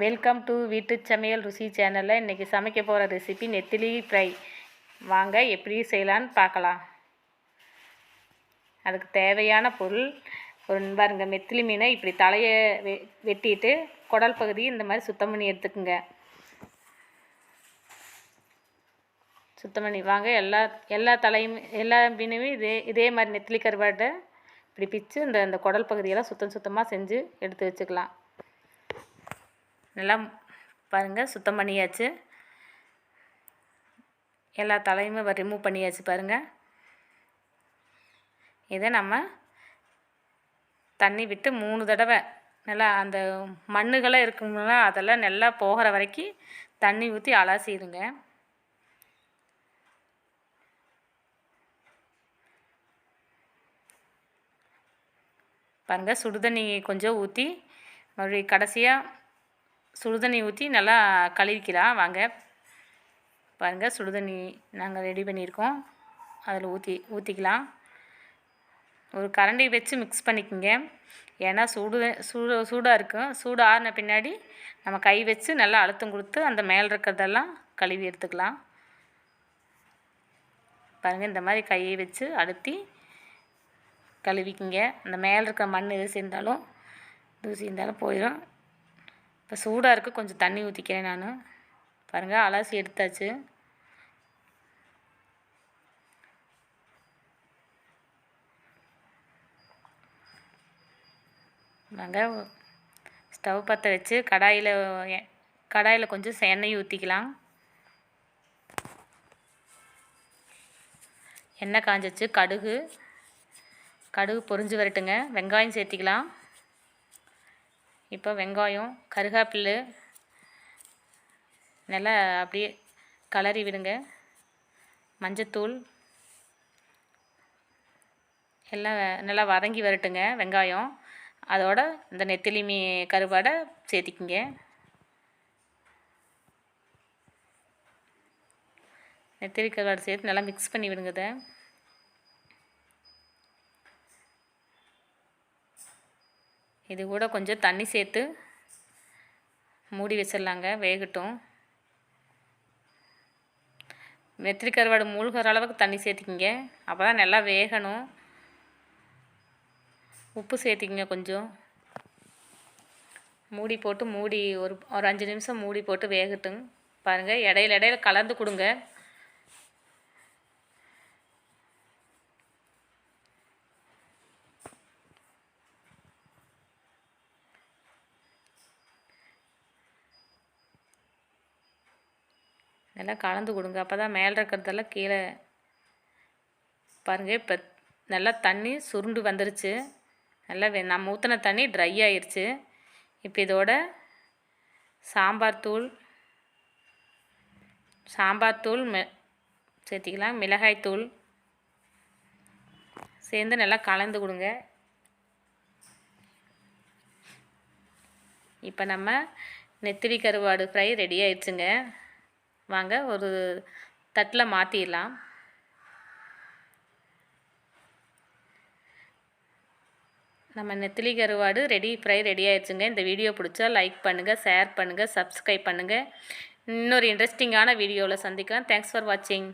Welcome to வீட்டு சமையல் ருசி சேனலில் இன்றைக்கி சமைக்க போகிற ரெசிபி நெத்திலி ஃப்ரை. வாங்க எப்படி செய்யலான்னு பார்க்கலாம். அதுக்கு தேவையான பொருள் பாருங்க, நெத்திலி மீனை இப்படி தலையை வெட்டிட்டு குடல் பகுதி இந்த மாதிரி சுத்தம் பண்ணி எடுத்துக்குங்க. சுத்தம் பண்ணி வாங்க. எல்லா தலையும் எல்லா மீனுமே இதே மாதிரி நெத்திலி கருவாட்டை இப்படி பிச்சு இந்த குடல் பகுதியெல்லாம் சுத்தமாக செஞ்சு எடுத்து வச்சுக்கலாம். நல்லா பாருங்கள், சுத்தம் பண்ணியாச்சு. எல்லா தலையுமே ரிமூவ் பண்ணியாச்சு பாருங்கள். இதை நம்ம தண்ணி விட்டு 3 தடவை நல்லா அந்த மண்ணுகளாக இருக்குங்களா அதெல்லாம் நல்லா போகிற வரைக்கும் தண்ணி ஊற்றி அலசிடுங்க. பாருங்கள், சுடுதண்ணி கொஞ்சம் ஊற்றி மறுபடியும் கடைசியாக சுடுதண்ணி ஊற்றி நல்லா கழுவிக்கலாம். வாங்க பாருங்கள், சுடுதண்ணி நாங்கள் ரெடி பண்ணியிருக்கோம். அதில் ஊற்றிக்கலாம். ஒரு கரண்டி வச்சு மிக்ஸ் பண்ணிக்கோங்க. ஏன்னா சூடாக இருக்கும். சூடு ஆறின பின்னாடி நம்ம கை வச்சு நல்லா அழுத்தம் கொடுத்து அந்த மேலே இருக்கிறதெல்லாம் கழுவி எடுத்துக்கலாம். பாருங்கள், இந்த மாதிரி கையை வச்சு அழுத்தி கழுவிக்குங்க. அந்த மேலே இருக்கிற மண் எது சேர்ந்தாலும் தூசி இருந்தாலும் போயிடும். இப்போ சூடாக இருக்குது, கொஞ்சம் தண்ணி ஊற்றிக்கிறேன் நான். பாருங்கள், அலசி எடுத்தாச்சு. நாங்கள் ஸ்டவ் பற்ற வச்சு கடாயில் கொஞ்சம் எண்ணெய் ஊற்றிக்கலாம். எண்ணெய் காஞ்சிச்சு. கடுகு பொரிஞ்சு வரட்டுங்க. வெங்காயம் சேர்த்திக்கலாம். இப்போ வெங்காயம், கருகாப்பில் நல்லா அப்படியே கலரி விடுங்க. மஞ்சத்தூள் எல்லாம் நல்லா வதங்கி வரட்டுங்க வெங்காயம். அதோட இந்த நெத்திலி கருவாடை சேர்த்திக்குங்க. நெத்திலி கருவாடை சேர்த்து நல்லா மிக்ஸ் பண்ணி விடுங்க. இதை இது கூட கொஞ்சம் தண்ணி சேர்த்து மூடி வச்சிடலாங்க, வேகட்டும். நெத்திலி கருவாடு மூழ்கிற அளவுக்கு தண்ணி சேர்த்திக்கிங்க. அப்போ தான் நல்லா வேகணும். உப்பு சேர்த்திக்கிங்க கொஞ்சம். மூடி போட்டு ஒரு 5 நிமிஷம் மூடி போட்டு வேகட்டும். பாருங்கள், இடையில கலந்து கொடுங்க. நல்லா கலந்து கொடுங்க. அப்போ தான் மேலே இருக்கிறதெல்லாம் கீழே. பாருங்கள், இப்போ நல்லா தண்ணி சுருண்டு வந்துருச்சு. நல்லா நம்ம ஊற்றின தண்ணி ட்ரை ஆயிடுச்சு. இப்போ இதோட சாம்பார் தூள் சேர்த்திக்கலாம். மிளகாய் தூள் சேர்ந்து நல்லா கலந்து கொடுங்க. இப்போ நம்ம நெத்திலி கருவாடு ஃப்ரை ரெடி ஆயிடுச்சுங்க. வாங்க ஒரு தட்டில் மாற்றிடலாம். நம்ம நெத்திலி கருவாடு ஃப்ரை ரெடி ஆயிடுச்சுங்க. இந்த வீடியோ பிடிச்சா லைக் பண்ணுங்கள், ஷேர் பண்ணுங்கள், சப்ஸ்கிரைப் பண்ணுங்கள். இன்னொரு இன்ட்ரெஸ்டிங்கான வீடியோவில் சந்திக்கலாம். தேங்க்ஸ் ஃபார் வாட்சிங்.